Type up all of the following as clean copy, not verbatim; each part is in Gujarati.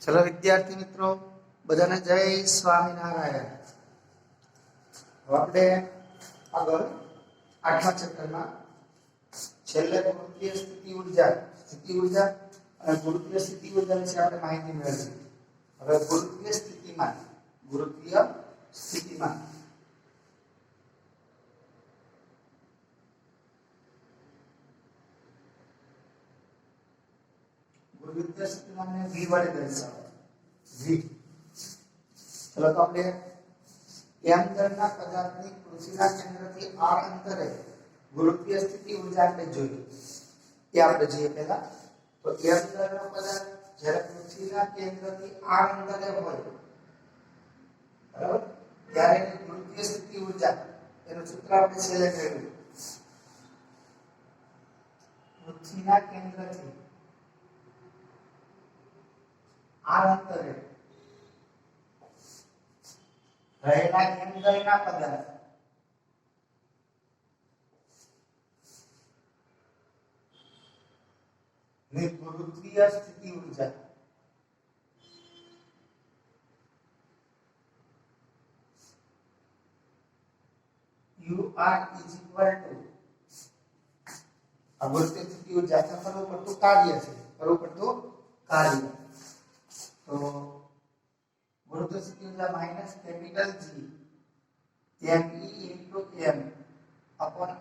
चलो विद्यार्थी मित्रों बधाने जय स्वामीनारायण। આપણે આગળ 8મા ચેપ્ટરમાં છેલ્લે ગુરુત્વીય સ્થિતિ ઊર્જા અને ગુરુત્વીય સ્થિતિ ઊર્જા વિશે આપણે માહિતી મેળવી। હવે ગુરુત્વીય સ્થિતિમાન ગુરુત્વીય સ્થિતિમાનને v વડે દર્શાવો। v ચલો તો આપણે m દળના પદાર્થની પૃથ્વીના કેન્દ્રથી r અંતરે ગુરુત્વીય સ્થિતિ ઊર્જા આપણે જોઈએ। એ આપણે જોઈએ પહેલા તો m દળનો પદાર્થ જ્યારે પૃથ્વીના કેન્દ્રથી r અંતરે હોય બરાબર ત્યારે એની ગુરુત્વીય સ્થિતિ ઊર્જા એનું સૂત્ર આપણે છેલ્લે જોયું। પૃથ્વીના કેન્દ્રથી r અંતરે રહેલા m દળના પદાર્થ ની ગુરુત્વીય સ્થિતિ ઊર્જા u r is equal to આ ગુરુત્વીય સ્થિતિ ઊર્જા કરવું પડતું કાર્ય છે। તો ગુરુત્વીય સ્થિતિ ઊર્જા minus capital G me into m upon r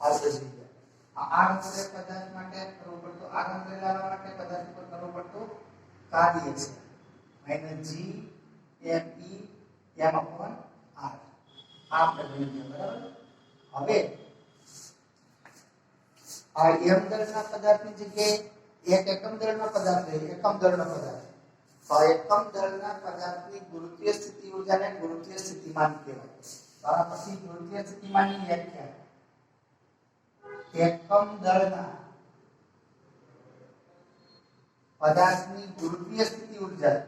આ થઈ ગયા। આ r અંતરે પદાર્થ માટે કરવું પડતું r અંતરે લાવવા માટે પદાર્થ પર કરવું પડતું કાર્ય છે minus G me m upon r આપણે ભણી ગયા બરાબર। હવે આ m દળના પદાર્થની જગ્યાએ એક એકમ દળનો પદાર્થ લઈએ। એકમ દળનો પદાર્થ તો એકમ દળના પદાર્થની ગુરુત્વીય સ્થિતિ ઊર્જાને ગુરુત્વીય સ્થિતિમાન કહેવાય। આ પછી ગુરુત્વીય સ્થિતિમાનની વ્યાખ્યા એકમ દળના પદાર્થની ગુરુત્વીય સ્થિતિ ઊર્જા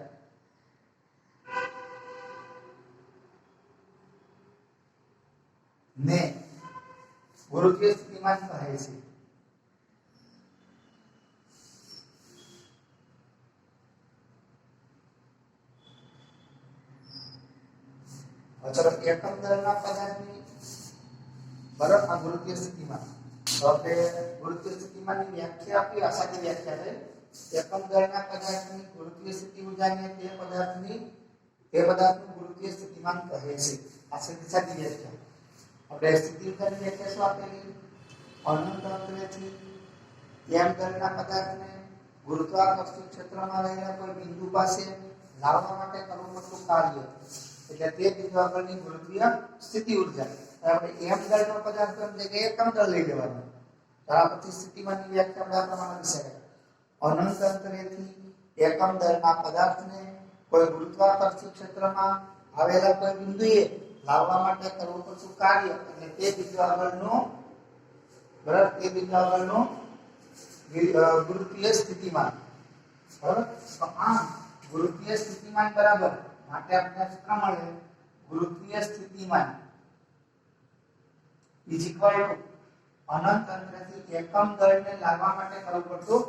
ને ગુરુત્વીય સ્થિતિમાન કહે છે। चलो एकम दळना पदार्थની બરાબર આ ગુરુત્વીય સ્થિતિમાન તો આપણે ગુરુત્વીય સ્થિતિમાનની વ્યાખ્યા આપી આસાની વ્યાખ્યા છે એકમ દળના પદાર્થની ગુરુત્વીય સ્થિતિ ઊર્જાને તે પદાર્થનું ગુરુત્વીય સ્થિતિમાન કહે છે। આ સાદી વ્યાખ્યા આપણે સ્થિતિ ઊર્જાની વ્યાખ્યા શું આપેલી અનંત અંતરેથી m દળના પદાર્થને ગુરુત્વાકર્ષણ ક્ષેત્રમાં રહેલા કોઈ બિંદુ પાસે લાવવા માટે કરવું પડતું કાર્ય એટલે તે બિંદુ આગળની ગુરુત્વીય સ્થિતિ ઊર્જા આપણે m દળનો પદાર્થ જગ્યાએ એકમ દળ લઈ લેવાનું। ત્યાર પછી સ્થિતિમાનની વ્યાખ્યા આપણે આ પ્રમાણે લખી શકાય અનંત અંતરેથી એકમ દળના પદાર્થને કોઈ ગુરુત્વાકર્ષણ ક્ષેત્રમાં આવેલા કોઈ બિંદુએ લાવવા માટે કરવું પડતું કાર્ય એટલે તે બિંદુ આગળનું બરાબર તે બિંદુ આગળનું ગુરુત્વીય સ્થિતિમાન બરાબર। તો આ ગુરુત્વીય સ્થિતિમાન બરાબર માટે આપણે સૂત્ર મળે ગુરુત્વીય સ્થિતિમાન ઇઝ ઇક્વલ ટુ અનંત અંતરેથી એકમ દળને લાવવા માટે કરવું પડતું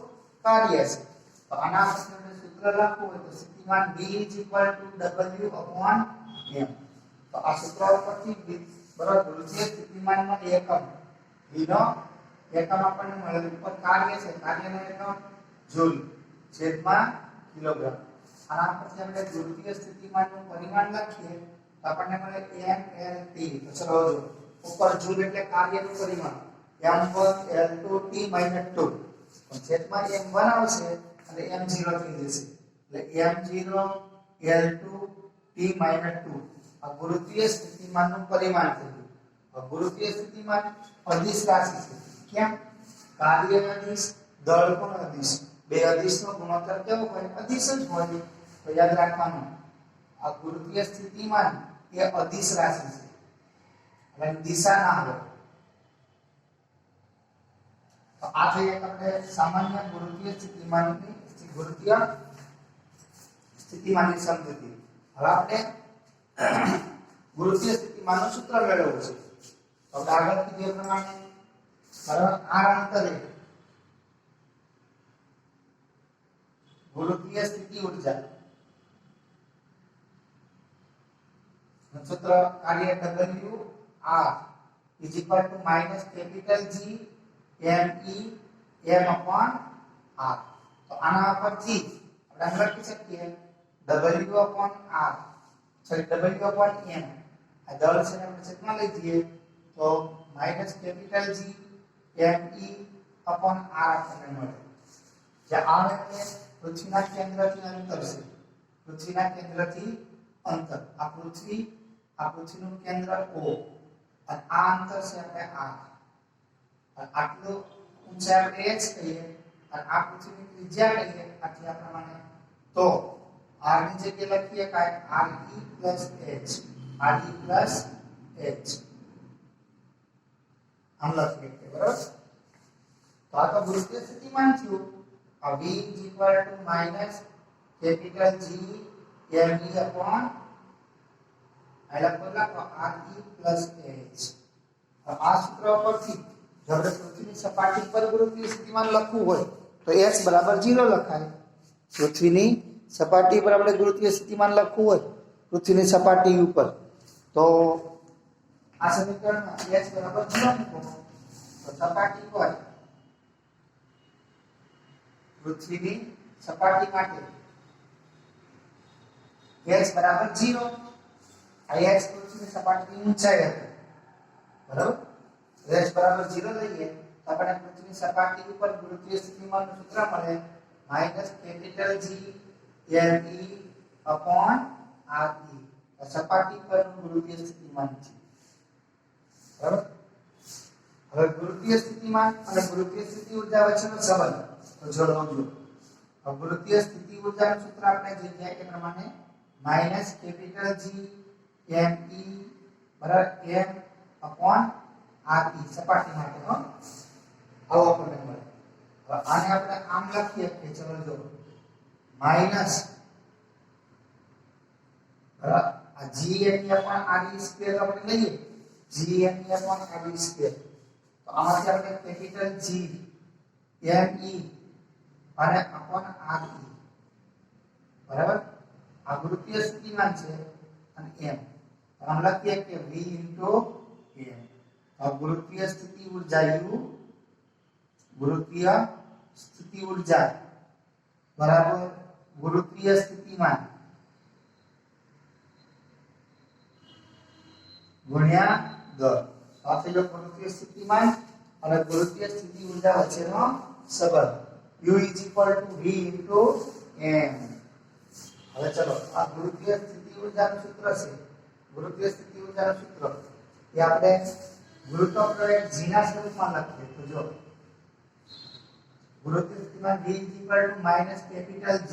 કાર્ય છે। તો આના પછી આપણે સૂત્ર લખવું હોય તો સ્થિતિમાન v is equal to w upon m। તો આ સૂત્ર ઉપરથી બરાબર ગુરુત્વીય સ્થિતિમાનનો એકમ v નો એકમ આપણને મળે ઉપર કાર્ય છે કાર્યનો એકમ જૂલ છેદમાં કિલોગ્રામ। આના પછી આપણે ગુરુત્વીય સ્થિતિમાનનું પરિમાણ લખીએ તો આપણને મળે mLT। તો ચલો જો ઉપર જૂલ એટલે કાર્યનું પરિમાણ m1 L2 T - 2 તો છેદમાં m1 આવશે અને m0 થઈ જશે એટલે m0 L2 T - 2 આ ગુરુત્વીય સ્થિતિમાનનું પરિમાણ થયું। ગુરુત્વીય સ્થિતિમાન અદિશ રાશિ છે કેમ કાર્ય અદિશ દળ પણ અદિશ બે અદિશનો ગુણોત્તર કેવો હોય અદિશ જ હોય। તો યાદ રાખવાનું આ ગુરુત્વીય સ્થિતિમાન એ અદિશ રાશિ છે એટલે દિશા ના હોય। તો આ થઈ આપણે સામાન્ય ગુરુત્વીય સ્થિતિમાનની સમજૂતી। હવે આપણે ગુરુત્વીય સ્થિતિમાનનું સૂત્ર મેળવવું છે। તો આગળ કીધું પ્રમાણે બરાબર r અંતરે ગુરુત્વીય સ્થિતિ ઊર્જા સૂત્ર કાર્ય W R is equal to minus capital G M E M upon R. તો આના પરથી આપણે લખી શકીએ W upon R sorry W upon M. આ દળ છે આપણે છેદમાં લઈ દઈએ તો minus capital G M E upon R આપણને મળે. જે R એટલે પૃથ્વીના કેન્દ્રથી અંતર છે. પૃથ્વીના કેન્દ્રથી અંતર. આ પૃથ્વીનું કેન્દ્ર O અને આ અંતર છે આપણે R. આટલું ઊંચાઈ આપણે h કહીએ અને આ પૃથ્વીની ત્રિજ્યા કહીએ આથી આ પ્રમાણે તો r ની જગ્યાએ લખીએ કાય re plus h આમ લખીએ બરાબર. તો આ તો ગુરુત્વીય સ્થિતિમાન થયું. આ v is equal to minus capital G m e upon I લખો re plus h. આ સૂત્ર પરથી જો આપણે પૃથ્વીની સપાટી પર ગુરુત્વીય સ્થિતિમાન લખવું હોય તો h બરાબર 0 લખાય. પૃથ્વીની સપાટી પર આપણે ગુરુત્વીય સ્થિતિમાન લખવું હોય પૃથ્વીની સપાટી ઉપર તો આ સમીકરણમાં h બરાબર 0 મૂકો તો સપાટી પર પૃથ્વીની સપાટી માટે h બરાબર 0. આ h પૃથ્વીની સપાટીની ઊંચાઈ હતી બરાબર. h બરાબર 0 લઈએ તો આપણે પૃથ્વીની સપાટી ઉપર ગુરુત્વીય સ્થિતિમાનનું સૂત્ર મળે minus capital G m e upon r e. સપાટી પરનું ગુરુત્વીય સ્થિતિમાન છે બરાબર. હવે ગુરુત્વીય સ્થિતિમાન અને ગુરુત્વીય સ્થિતિ ઊર્જા વચ્ચેનો સંબંધ તો જોડો. હવે ગુરુત્વીય સ્થિતિ ઊર્જાનું સૂત્ર આપણે જે છે એ પ્રમાણે minus capital G m e બરાબર m upon r e સપાટી માટે હો આવો આપણને મળે. હવે આને આપણે આમ લખીએ કે ચલો જો માઈનસ બરાબર આ g m e upon r e square આપણે લઈએ g m e upon r e square તો આમાંથી આપણે કેપિટલ G m e અને upon r e બરાબર. આ ગુરુત્વીય સ્થિતિમાન છે અને m તો આમ લખીએ કે v m. આ ગુરુત્વીય સ્થિતિ ઊર્જા u ગુરુત્વીય સ્થિતિ ઊર્જા બરાબર ગુરુત્વીય સ્થિતિમાન ગુણ્યા દળ. આ થયો ગુરુત્વીય સ્થિતિમાન અને ગુરુત્વીય સ્થિતિ ઊર્જા વચ્ચેનો સંબંધ u v m. હવે ચલો આ ગુરુત્વીય સ્થિતિ ઊર્જાનું સૂત્ર છે. ગુરુત્વીય સ્થિતિ ઊર્જાનું સૂત્ર એ આપણે ગુરુત્વ પ્રવેગ g ના સ્વરૂપમાં લખીએ તો જો ગુરુત્વીય સ્થિતિમાન v minus capital G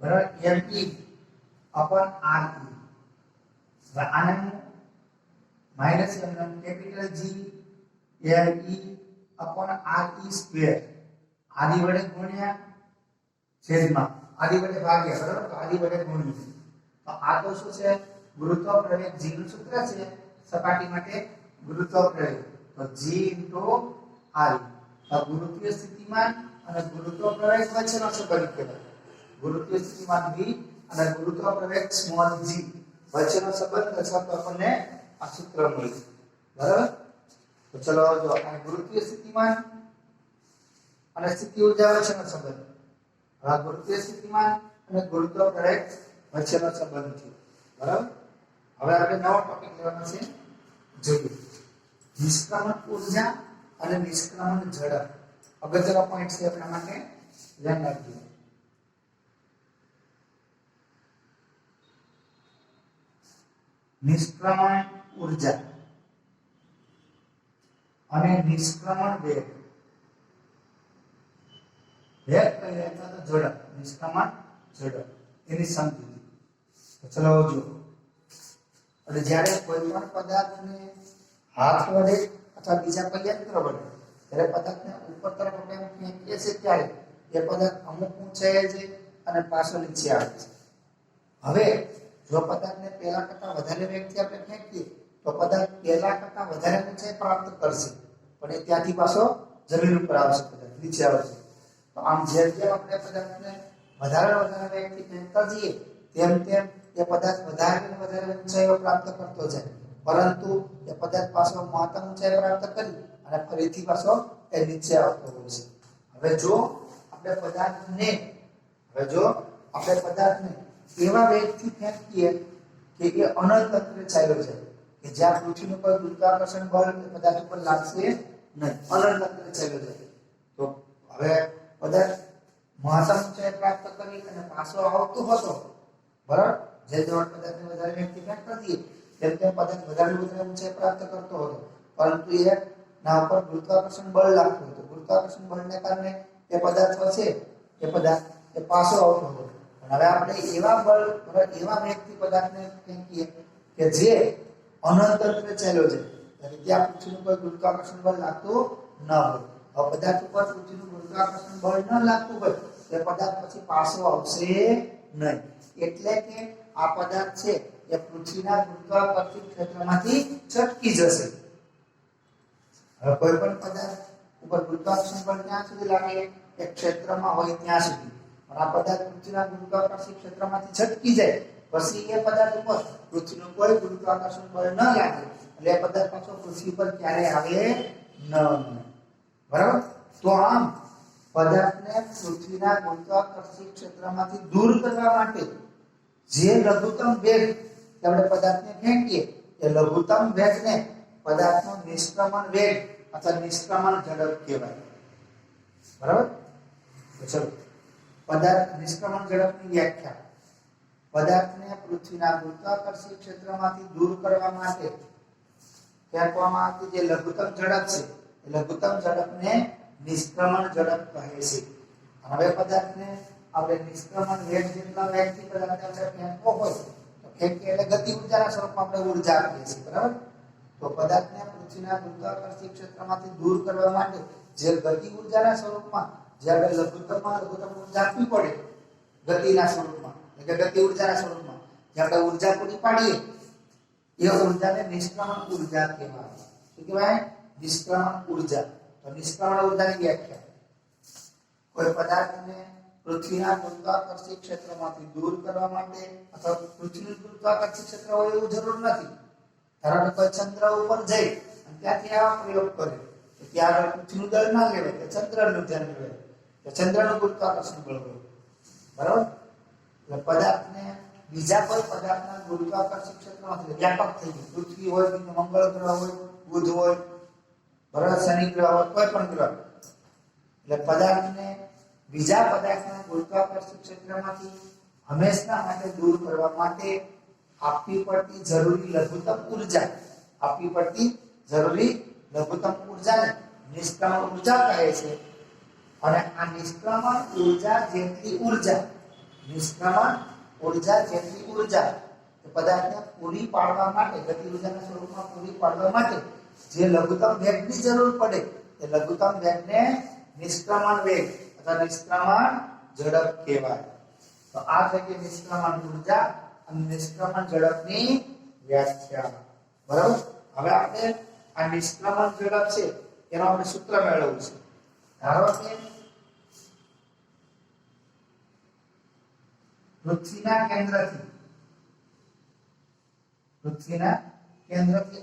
બરાબર m e upon r e. હવે આને minus capital G m e upon r e square આદિ વડે ગુણ્યા છેદમાં આદિ વડે ભાગ્યા બરાબર. તો આદિ વડે ગુણ્યા તો આ તો શું છે ગુરુત્વ પ્રવેગ g નું સૂત્ર છે. સપાટી માટે ગુરુત્વ પ્રવેગ તો g r e. આ ગુરુત્વીય સ્થિતિમાન અને ગુરુત્વ પ્રવેગ વચ્ચેનો સંબંધ કહેવાય. ગુરુત્વીય સ્થિતિમાન v અને ગુરુત્વ પ્રવેગ સ્મોલ g વચ્ચેનો સંબંધ દર્શાવતો આપણને આ સૂત્ર મળ્યું બરાબર. તો ચલો જો આ ગુરુત્વીય સ્થિતિમાન અને સ્થિતિ ઊર્જા વચ્ચેનો સંબંધ. આ ગુરુત્વીય સ્થિતિમાન અને ગુરુત્વ પ્રવેગ વચ્ચેનો સંબંધ છે બરાબર. હવે આપણે નવો ટોપિક લેવાનો છે જોઈએ નિષ્ક્રમણ ઊર્જા અને નિષ્ક્રમણ ઝડપ. અગત્યનો પોઈન્ટ છે આપણા માટે ધ્યાન રાખજો. નિષ્ક્રમણ ઊર્જા અને નિષ્ક્રમણ વેગ. વેગ કહીએ તો ઝડપ, નિષ્ક્રમણ ઝડપ એની સમજૂતી. તો ચલો જો એટલે જ્યારે કોઈ પણ પદાર્થને હાથ વડે અથવા બીજા કોઈ યંત્ર વડે જ્યારે પદાર્થને ઉપર તરફ આપણે ફેંકીએ છીએ ત્યારે એ પદાર્થ અમુક ઊંચાઈએ છે અને પાછો નીચે આવે છે. હવે જો પદાર્થને પહેલા કરતા વધારે વેગથી આપણે ફેંકીએ તો પદાર્થ પહેલા કરતા વધારે ઊંચાઈ પ્રાપ્ત કરશે પણ એ ત્યાંથી પાછો જમીન ઉપર આવશે, પદાર્થ નીચે આવશે. તો આમ જેમ જેમ આપણે પદાર્થને વધારે વેગથી ફેંકતા જઈએ તેમ તેમ એ પદાર્થ વધારે ઊંચાઈઓ પ્રાપ્ત કરતો જાય, પરંતુ એ પદાર્થ પાછો મહત્તમ ઊંચાઈ પ્રાપ્ત કરી અને ફરીથી પાછો એ નીચે આવતો હોય છે. હવે જો આપણે પદાર્થને એવા વેગથી ફેંકીએ કે એ અનંત અંતરે ચાલ્યો જાય કે જ્યાં પૃથ્વીનું કોઈ ગુરુત્વાકર્ષણ બળ પદાર્થ ઉપર લાગશે નહીં, અનંત અંતરે ચાલ્યો જાય, તો હવે પદાર્થ મહત્તમ ઊંચાઈ પ્રાપ્ત કરી અને પાછો આવતો હતો, બરાબર, જે પદાર્થને વધારે વેગથી ફેંકતા જઈએ તેમ તેમ પદાર્થ વધારે ઊંચાઈ પ્રાપ્ત કરતો હતો, પરંતુ એ ના ઉપર ગુરુત્વાકર્ષણ બળ લાગતું હતું. ગુરુત્વાકર્ષણ બળને કારણે એ પદાર્થ છે એ પાછો આવતો હતો. હવે આપણે એવા વેગથી પદાર્થને ફેંકીએ કે જે અનંત અંતરે ચાલ્યો છે, એટલે ત્યાં પૃથ્વીનું કોઈ ગુરુત્વાકર્ષણ બળ લાગતું ન હોય. હવે પદાર્થ ઉપર પૃથ્વીનું ગુરુત્વાકર્ષણ બળ ન લાગતું હોય તો પદાર્થ પછી પાછો આવશે નહીં, એટલે કે આ પદાર્થ છે એ પૃથ્વીના ગુરુત્વાકર્ષણ ક્ષેત્રમાંથી છટકી જશે. હવે કોઈ પણ પદાર્થ ઉપર ગુરુત્વાકર્ષણ બળ ક્યાં સુધી લાગે? એક ક્ષેત્રમાં હોય ત્યાં સુધી. પણ આ પદાર્થ પૃથ્વીના ગુરુત્વાકર્ષણ ક્ષેત્રમાંથી છટકી જાય પછી એ પદાર્થ ઉપર પૃથ્વીનું કોઈ ગુરુત્વાકર્ષણ બળ ન લાગે, એટલે એ પદાર્થ પાછો પૃથ્વી પર ક્યારે આવે ન. બરાબર? તો આમ પદાર્થને પૃથ્વીના ગુરુત્વાકર્ષણ ક્ષેત્રમાંથી દૂર કરવા માટે જે લઘુત્તમ વેગ આપણે પદાર્થને ફેંકીએ એ લઘુત્તમ વેગને પદાર્થનો નિષ્ક્રમણ વેગ અથવા નિષ્ક્રમણ ઝડપ કહેવાય. બરાબર? તો ચલો પદાર્થ નિષ્ક્રમણ ઝડપની વ્યાખ્યા. પદાર્થને પૃથ્વીના ગુરુત્વાકર્ષણ ક્ષેત્રમાંથી દૂર કરવા માટે ફેંકવામાં આવતી જે લઘુત્તમ ઝડપ છે એ લઘુત્તમ ઝડપને નિષ્ક્રમણ ઝડપ કહે છે. હવે પદાર્થને આપણે નિષ્ક્રમણ વેગ જેટલા વેગથી પદાર્થને આપણે ફેંકવો હોય તો ફેંકીએ એટલે ગતિ ઊર્જાના સ્વરૂપમાં આપણે ઊર્જા આપીએ છીએ. બરાબર? તો પદાર્થને પૃથ્વીના ગુરુત્વાકર્ષણ ક્ષેત્રમાંથી દૂર કરવા માટે જે ગતિ ઊર્જાના સ્વરૂપમાં જે આપણે લઘુત્તમ ઊર્જા આપવી પડે ગતિના સ્વરૂપમાં, એટલે કે ગતિ ઊર્જાના સ્વરૂપમાં જે આપણે ઊર્જા પૂરી પાડીએ એ ઊર્જાને નિષ્ક્રમણ ઊર્જા કહેવાય. શું કહેવાય? નિષ્ક્રમણ ઊર્જા. તો નિષ્ક્રમણ ઊર્જાની વ્યાખ્યા: કોઈ પદાર્થને પૃથ્વીના ગુરુત્વાકર્ષણ ક્ષેત્રમાંથી દૂર કરવા માટે અથવા પૃથ્વીનું ગુરુત્વાકર્ષણ ક્ષેત્ર હોય એવું જરૂર નથી. ધારો કે કોઈ ચંદ્ર ઉપર જઈ અને ત્યાંથી આવા પ્રયોગ કરે તો ત્યાં પૃથ્વીનું દળ ના લેવાય, કે ચંદ્રનું ધ્યાન લેવાય, તો ચંદ્રનું ગુરુત્વાકર્ષણ બળ હોય. બરાબર? એટલે પદાર્થને બીજા કોઈ પદાર્થના ગુરુત્વાકર્ષણ ક્ષેત્રમાંથી વ્યાપક થઈ ગયું, પૃથ્વી હોય, મંગળ ગ્રહ હોય, બુધ હોય, બરાબર, શનિ ગ્રહ હોય, કોઈ પણ ગ્રહ, એટલે પદાર્થને બીજા પદાર્થના ગુરુત્વાકર્ષણ ક્ષેત્રમાંથી હંમેશા માટે દૂર કરવા માટે આપવી પડતી જરૂરી લઘુત્તમ ઊર્જાને નિષ્ક્રમણ ઊર્જા કહે છે. અને આ નિષ્ક્રમણ ઊર્જા જેટલી ઊર્જા પદાર્થને પૂરી પાડવા માટે, ગતિ ઊર્જાના સ્વરૂપમાં પૂરી પાડવા માટે જે લઘુત્તમ વેગની જરૂર પડે એ લઘુત્તમ વેગને નિષ્ક્રમણ વેગ અથવા નિષ્ક્રમણ ઝડપ કહેવાય. તો આ છે કે નિષ્ક્રમણ ઊર્જા અને નિષ્ક્રમણ ઝડપની વ્યાખ્યા. બરાબર? હવે આપણે આ નિષ્ક્રમણ ઝડપ છે એનો આપણે સૂત્ર મેળવવું છે. ધારો કે પૃથ્વીના કેન્દ્રથી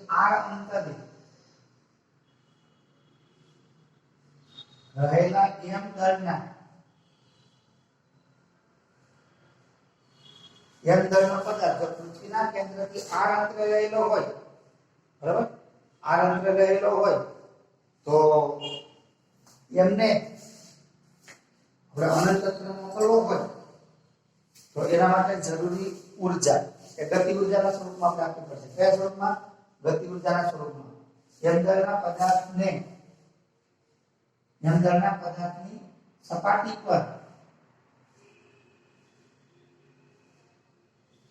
r અંતરે રહેલા m દળનો પદાર્થ પૃથ્વીના કેન્દ્રથી r અંતરે રહેલો હોય, બરાબર, r અંતરે રહેલો હોય તો એમને આપણે અનંત અંતરે મોકલવો હોય તો એના માટે જરૂરી ઊર્જા એ ગતિ ઊર્જાના સ્વરૂપમાં આપણે આપવી પડશે. કયા સ્વરૂપમાં? ગતિ ઊર્જાના સ્વરૂપમાં. કેન્દ્રના પદાર્થની સપાટી પર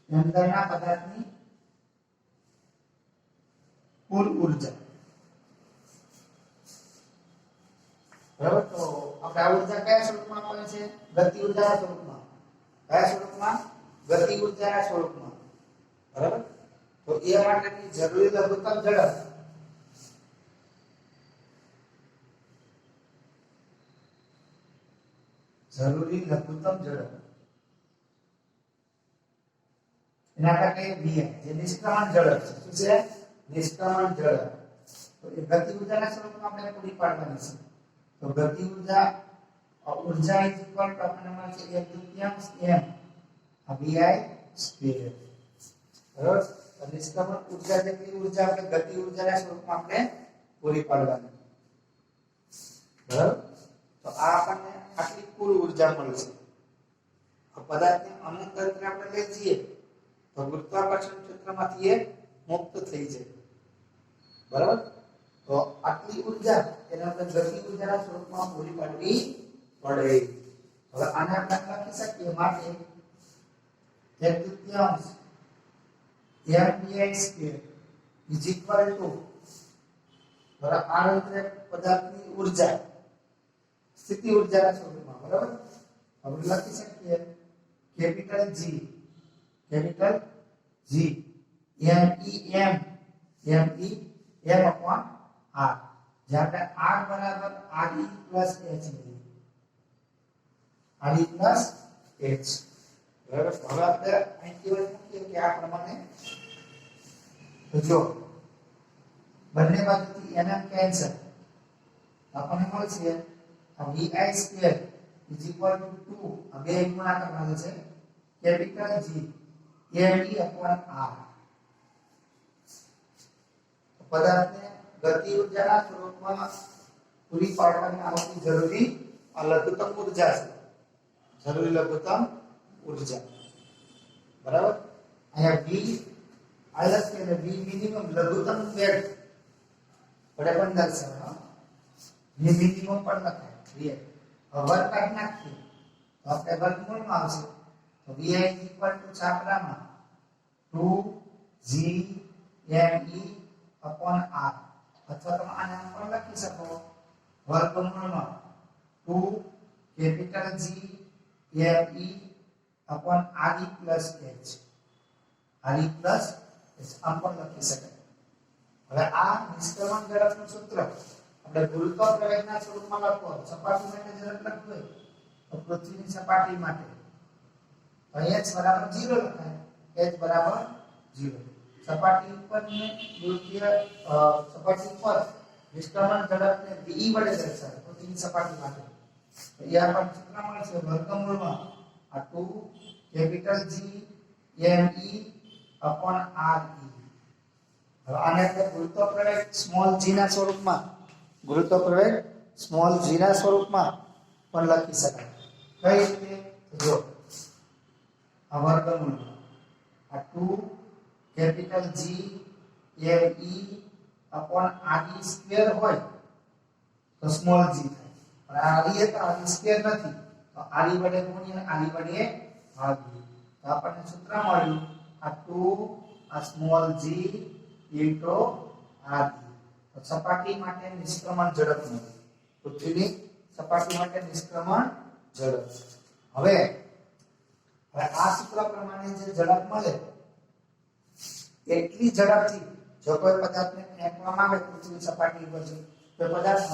કેન્દ્રના પદાર્થની કુલ ઊર્જા. બરાબર? તો આપણે આ ઊર્જા કયા સ્વરૂપમાં આપવાની છે? ગતિ ઊર્જાના સ્વરૂપમાં. કયા સ્વરૂપમાં? ગતિ ઊર્જાના સ્વરૂપમાં. બરાબર? તો એ માટેની જરૂરી લઘુત્તમ ઝડપ જરૂરી લઘુત્તમ ઝડપ એના આપણે કહીએ vi, જે નિષ્ક્રમણ ઝડપ છે. શું છે? નિષ્ક્રમણ ઝડપ. તો એ ગતિ ઊર્જાના સ્વરૂપમાં આપણે પૂરી પાડવાની છે. તો ગતિ ઊર્જા ઇઝ ઇક્વલ ટુ આપણને મળે છે 1/2 m આ vi સ્ક્વેર. બરાબર. તો નિષ્ક્રમણ ઊર્જા જેટલી ઊર્જા આપણે ગતિ ઊર્જાના સ્વરૂપમાં આપણે પૂરી પાડવાની. બરાબર. તો આ આપણને આટલી કુલ ઊર્જા મળશે. આ પદાર્થને અનંત અંતરે આપણે લઈ જઈએ તો ગુરુત્વાકર્ષણ ક્ષેત્રમાંથી એ મુક્ત થઈ જાય. બરાબર. તો આટલી ઊર્જા એને આપણે ગતિ ઊર્જાના સ્વરૂપમાં પૂરી પાડવી પડે. હવે આને આપણે લખી શકીએ માટે 1/2 mvi square is equal to બરાબર આ અંતરે પદાર્થની ઊર્જા સ્થિતિ ઊર્જાના સ્વરૂપમાં. બરાબર. હવે લખી શકીએ capital G m upon r, જ્યાં આપણે r બરાબર re plus h લઈએ. re plus h. બરાબર. હવે આપણે અહીંથી મૂકીએ કે આ પ્રમાણે જો બંને બાજુથી mm કેન્સલ આપણને મળશે આ vi square is equal to 2 આ બે ગુણાકાર મળે છે capital G me upon r. પદાર્થને ગતિ ઊર્જાના સ્વરૂપમાં પૂરી પાડવાની આવતી જરૂરી લઘુત્તમ ઊર્જા છે. જરૂરી લઘુત્તમ ઊર્જા. બરાબર. અહીંયા v આલસ કે v મિનિમમ લઘુત્તમ વેગ પડે પણ દર્શાવવાનો. v મિનિમમ પણ લખાય. v વર્ગ કાઢી નાખીએ તો આપણે વર્ગમૂળમાં આવશે. તો vi છાપરામાં 2g me upon r, અથવા તમે આને પણ લખી શકો વર્ગમૂળમાં 2 capital G me upon re plus h. re plus h આમ પણ લખી શકાય. હવે આ નિષ્ક્રમણ ઝડપનું સૂત્ર આપણે ગુરુત્વ પ્રવેગના સ્વરૂપમાં લખવું. સપાટી માટે ઝડપ લખવું હોય તો પૃથ્વીની સપાટી માટે તો h બરાબર 0 લખાય. h બરાબર 0. સપાટી ઉપરની ગુરુત્વીય સપાટી પર નિષ્ક્રમણ ઝડપને v વડે દર્શાવે પૃથ્વીની સપાટી માટે. તો એ આપણને સૂત્ર મળશે વર્ગમૂળમાં આ 2 capital G me upon re. હવે આને આપણે ગુરુત્વ પ્રવેગ સ્મોલ g ના સ્વરૂપમાં પણ લખી શકાય. કઈ રીતે? જો આ વર્ગમૂળમાં આ 2 capital G me upon re square હોય તો સ્મોલ g થાય. પણ આ re તો re સ્ક્વેર નથી તો re વડે ગુણીએ re વડે ભાગીએ તો આપણને સૂત્ર મળ્યું આ 2 આ સ્મોલ g into re. તો સપાટી માટે નિષ્ક્રમણ ઝડપ મળે. પૃથ્વીની સપાટી માટે નિષ્ક્રમણ ઝડપ. હવે આ સૂત્ર પ્રમાણે જે ઝડપ મળે એટલી ઝડપથી જો કોઈ પદાર્થને ફેંકવામાં આવે પૃથ્વીની સપાટી ઉપર તો પદાર્થ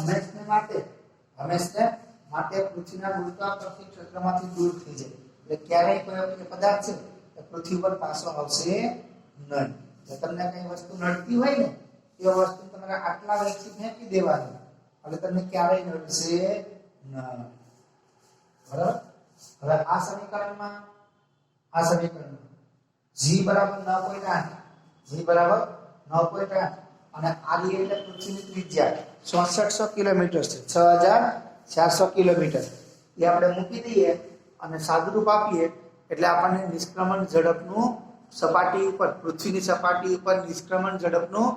હંમેશને માટે પૃથ્વીના ગુરુત્વાકર્ષણ ક્ષેત્રમાંથી દૂર થઈ જાય. એટલે ક્યારેય કોઈ પદાર્થ છે પૃથ્વી પર પાછો આવશે નહીં. જો તમને કઈ વસ્તુ નડતી હોય ને એ વસ્તુ તમારે આટલા વેગથી ફેંકી દેવાની એટલે તમને ક્યારેય નડશે નહીં. બરાબર. હવે આ સમીકરણમાં g બરાબર 9.8 અને re એટલે પૃથ્વીની ત્રિજ્યા 6600 કિલોમીટર છે. 6400 કિલોમીટર એ આપણે મૂકી દઈએ અને સાદુરૂપ આપીએ એટલે આપણને નિષ્ક્રમણ ઝડપનું સપાટી ઉપર પૃથ્વીની સપાટી ઉપર નિષ્ક્રમણ ઝડપનું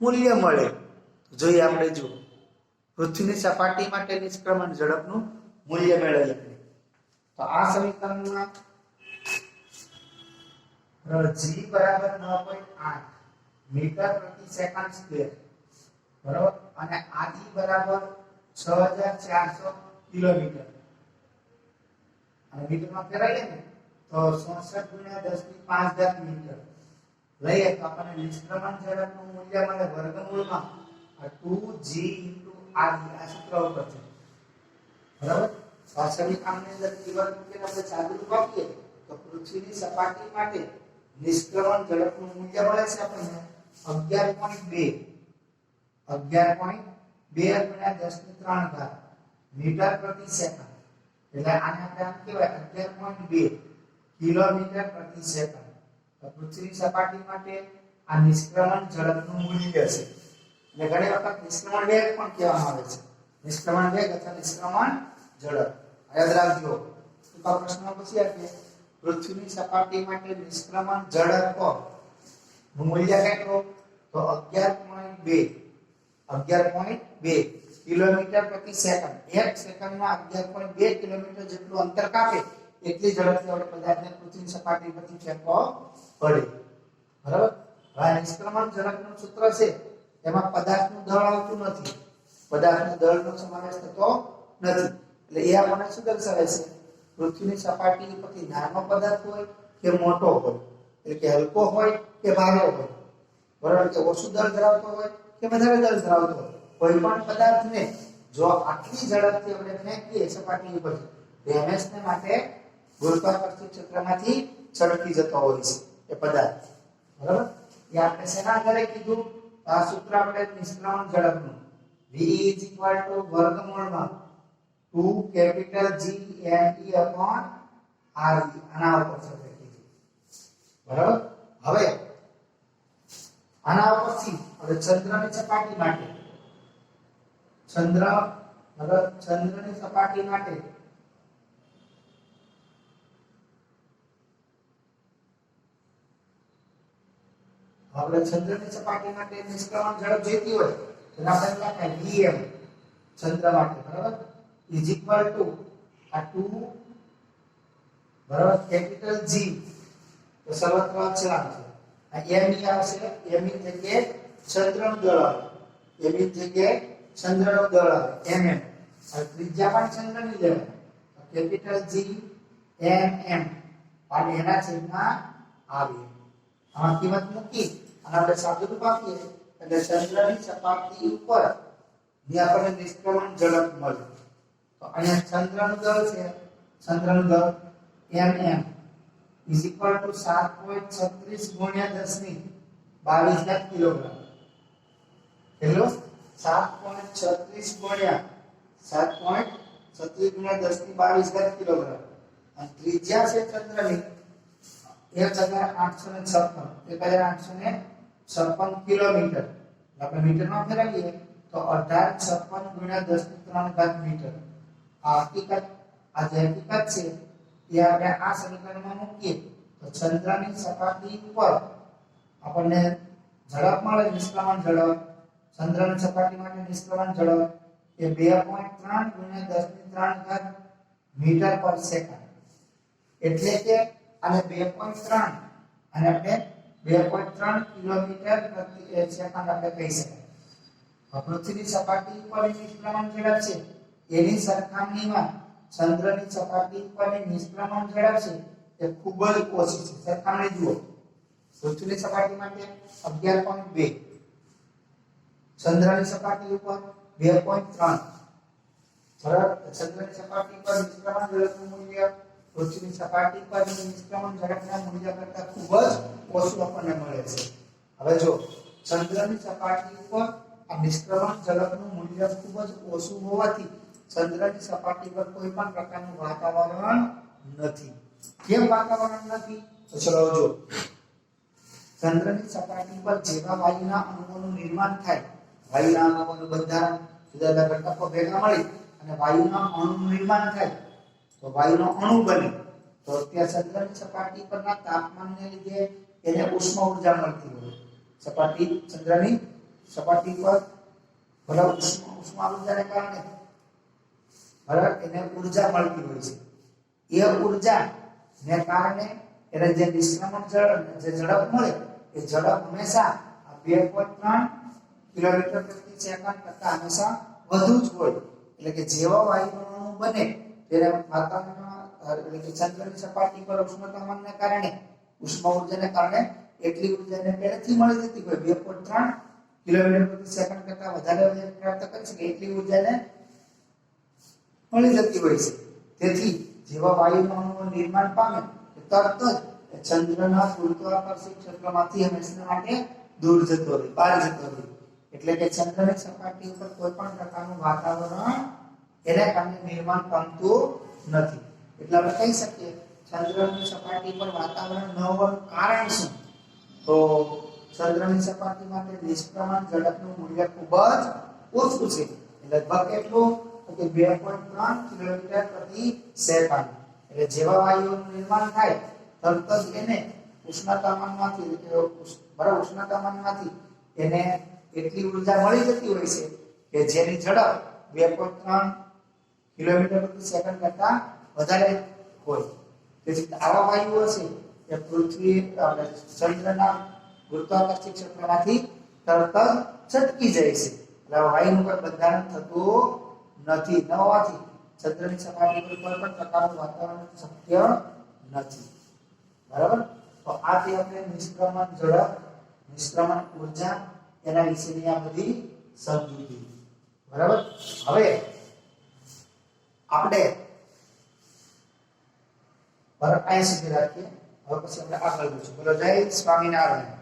મૂલ્ય મળે. જોઈએ આપણે જો પૃથ્વીની સપાટી માટે નિષ્ક્રમણ ઝડપનું મૂલ્ય મેળવીએ તો આ સમીકરણમાં g બરાબર 9.8 મીટર પ્રતિ સેકન્ડ સ્ક્વેર બરાબર અને re બરાબર 6400 કિલોમીટર અને મીટરમાં ફેરવીએ ને તો 66 * 10⁵ મીટર લઈએ તો આપણને નિષ્ક્રમણ ઝડપનું મૂલ્ય મળે વર્ગમૂળમાં આ 2g * re આ સૂત્ર ઉપર છે. બરાબર. આ સમીકરણની અંદર T1 મૂકીને આપણે સાદુરૂપ આપીએ તો પૃથ્વીની સપાટી માટે નિષ્ક્રમણ ઝડપનું મૂલ્ય મળે છે આપણને 11.2 ગુણ્યા 10⁻³ મીટર પ્રતિ સેકન્ડ એટલે આને આપણે આમ કહેવાય 11.2 કિલોમીટર પ્રતિ સેકન્ડ તો પૃથ્વીની સપાટી માટે આ નિષ્ક્રમણ ઝડપનું મૂલ્ય છે એટલે ઘણી વખત નિષ્ક્રમણ વેગ પણ કહેવામાં આવે છે નિષ્ક્રમણ વેગ અથવા નિષ્ક્રમણ ઝડપ યાદ રાખજો તો પ્રશ્ન પૂછી આપીએ પૃથ્વીની સપાટી માટે નિષ્ક્રમણ ઝડપ નું મૂલ્ય કેટલું તો 11.2 કિલોમીટર પ્રતિ સેકન્ડ એક સેકન્ડમાં 11.2 કિલોમીટર જેટલું અંતર કાપે એટલી ઝડપથી આપણે પદાર્થને પૃથ્વીની સપાટી પરથી ફેંકવો પડે બરાબર હવે નિષ્ક્રમણ ઝડપનું સૂત્ર છે એમાં પદાર્થનું દળ આવતું નથી પદાર્થના દળનો સમાવેશ થતો નથી એટલે એ આપણને શું દર્શાવે છે પૃથ્વીની સપાટી પરથી નાનો પદાર્થ હોય કે મોટો હોય એટલે કે હલકો હોય કે ભારે હોય બરાબર કે ઓછું દળ ધરાવતો હોય કે વધારે દળ ધરાવતો હોય કોઈ પણ પદાર્થને જો આટલી ઝડપથી આપણે ફેંકીએ સપાટી ઉપર તો હંમેશને માટે ગુરુત્વાકર્ષણ ક્ષેત્રમાંથી છટકી જતો હોય છે એ પદાર્થ બરાબર એ આપણે શેના આધારે કીધું આ સૂત્ર આપણે નિષ્ક્રમણ ઝડપનું v વર્ગમૂળમાં 2 capital G m e upon r e આના ઉપર છે કીધું બરાબર હવે આના ઉપરથી હવે ચંદ્રની સપાટી માટે ચંદ્રની સપાટી માટે આપણે ચંદ્રની સપાટી માટે નિષ્ક્રમણ ઝડપ જોઈતી હોય તો આપણે લખાય vm ચંદ્ર માટે બરાબર is equal to આ 2 બરાબર કેપિટલ G તો સર્વત્ર અચળાંક છે આ m ની આવશે m ની જગ્યાએ ચંદ્રનું દળ આવે m ની જગ્યાએ ચંદ્રનું દળ આવે mm આ ત્રિજ્યા પણ ચંદ્રની લેવાય કેપિટલ G mm અને એના છેદમાં આવે આ કિંમત મૂકી અને આપણે સાદુરૂપ આપીએ એટલે ચંદ્રની સપાટી ઉપર જે આપણને નિષ્ક્રમણ ઝડપ મળે તો અહીંયા ચંદ્રનું દળ છે ચંદ્રનું દળ mm is equal to 7.36 ગુણ્યા 10⁻22 કિલોગ્રામ કેટલો 7.36 ગુણ્યા 10⁻22 કિલોગ્રામ અને ત્રિજ્યા છે ચંદ્રની 1856 કિલોમીટર આપણે મીટરમાં ફેરવીએ તો 1856 ગુણ્યા 10⁻³ મીટર આ હકીકત આ જે હકીકત છે એ આપણે આ સમીકરણમાં મૂકીએ તો ચંદ્રની સપાટી ઉપર આપણને ઝડપ મળે નિષ્ક્રમણ ઝડપ ચંદ્રની સપાટી માટે નિષ્ક્રમણ ઝડપ એ 2.3 ગુણ્યા 10⁻³ મીટર પર સેકન્ડ એટલે કે અને 2.3 અને આપણે 2.3 કિલોમીટર પ્રતિ સેકન્ડ આપણે કહી શકાય પૃથ્વીની સપાટી પર નિષ્ક્રમણ ઝડપ છે એની સરખામણીમાં ચંદ્રની સપાટી પરની નિષ્ક્રમણ ઝડપ છે એ ખૂબ જ ઓછી છે સરખામણી જુઓ પૃથ્વીની સપાટી માટે 11.2 ચંદ્રની સપાટી ઉપર 2.3 બરાબર ચંદ્રની સપાટી પર નિષ્ક્રમણ ઝડપનું મૂલ્ય પૃથ્વીની સપાટી પર નિષ્ક્રમણ ઝડપના મૂલ્ય કરતાં ખૂબ જ ઓછું આપણને મળે છે હવે જો ચંદ્રની સપાટી ઉપર આ નિષ્ક્રમણ ઝડપનું મૂલ્ય ખૂબ જ ઓછું હોવાથી ચંદ્રની સપાટી પર કોઈ પણ પ્રકારનું વાતાવરણ નથી કેમ વાતાવરણ નથી તો ચલો જો ચંદ્રની સપાટી પર જેવા વાયુના અણુઓનું નિર્માણ થાય વાયુના અણુઓનું બંધારણ જુદા જુદા ઘટકો ભેગા મળી અને વાયુના અણુનું નિર્માણ થાય તો વાયુનો અણુ બને તો ત્યાં ચંદ્રની સપાટી પરના તાપમાનને લીધે એને ઉષ્મા ઊર્જા મળતી હોય ચંદ્રની સપાટી પર ભલે ઉષ્મા ઊર્જાને કારણે બરાબર એને ઊર્જા મળતી હોય છે એ ઊર્જા ને કારણે એને જે નિષ્ક્રમણ ઝડપ મળે એ ઝડપ હંમેશા 2.3 કિલોમીટર પ્રતિ સેકન્ડ કરતા હંમેશા વધુ જ હોય એટલે કે જેવો વાયુનો અણુ બને ત્યારે વાતાવરણમાં એટલે કે ચંદ્રની સપાટી પર ઉષ્ણતામાનને કારણે ઉષ્મા ઊર્જાને કારણે એટલી ઊર્જાને પહેલેથી મળી જતી હોય 2.3 કિલોમીટર પ્રતિ સેકન્ડ કરતા વધારે પ્રાપ્ત કરી શકે એટલી ઊર્જાને મળી જતી હોય છે તેથી જેવા વાયુના અણુઓ નિર્માણ પામે તરત જ ચંદ્રના ગુરુત્વાકર્ષણ ક્ષેત્રમાંથી હંમેશા માટે દૂર જતો રહે, બહાર જતો રહે. એટલે કે ચંદ્રની સપાટી ઉપર કોઈ પણ પ્રકારનું વાતાવરણ એને કારણે નિર્માણ પામતું નથી. એટલે આપણે કહી શકીએ ચંદ્રની સપાટી પર વાતાવરણ ન હોવાનું કારણ શું? તો ચંદ્રની સપાટી માટે નિષ્ક્રમણ ઝડપનું મૂલ્ય ખૂબ જ ઓછું છે. લગભગ કેટલું? તો કે 2.3 કિલોમીટર પ્રતિ સેકન્ડ. એટલે જેવા વાયુઓનું નિર્માણ થાય તરત જ એને ઉષ્ણતામાનમાંથી એને એટલી ઉર્જા મળી જતી હોય છે કે જેની ઝડપ 2.3 કિલોમીટર પ્રતિ સેકન્ડ કરતા વધારે હોય. તેથી આવા વાયુઓ છે એ પૃથ્વી અને ચંદ્રના ગુરુત્વાકર્ષણ ક્ષેત્રમાંથી તરત જ છટકી જાય છે. એટલે વાયુનું કોઈ બંધારણ થતું નથી. ન હોવાથી ચંદ્રની સપાટી પર કોઈ પણ પ્રકારનું વાતાવરણ શક્ય નથી. બરાબર? તો આ તે આપણે નિષ્ક્રમણ ઝડપ, નિષ્ક્રમણ ઊર્જા એના વિશેની આ બધી સમજૂતી. બરાબર? હવે આપણે અહીં સુધી રાખીએ. હવે પછી આપણે આગળ વધીશું. બોલો જય સ્વામિનારાયણ.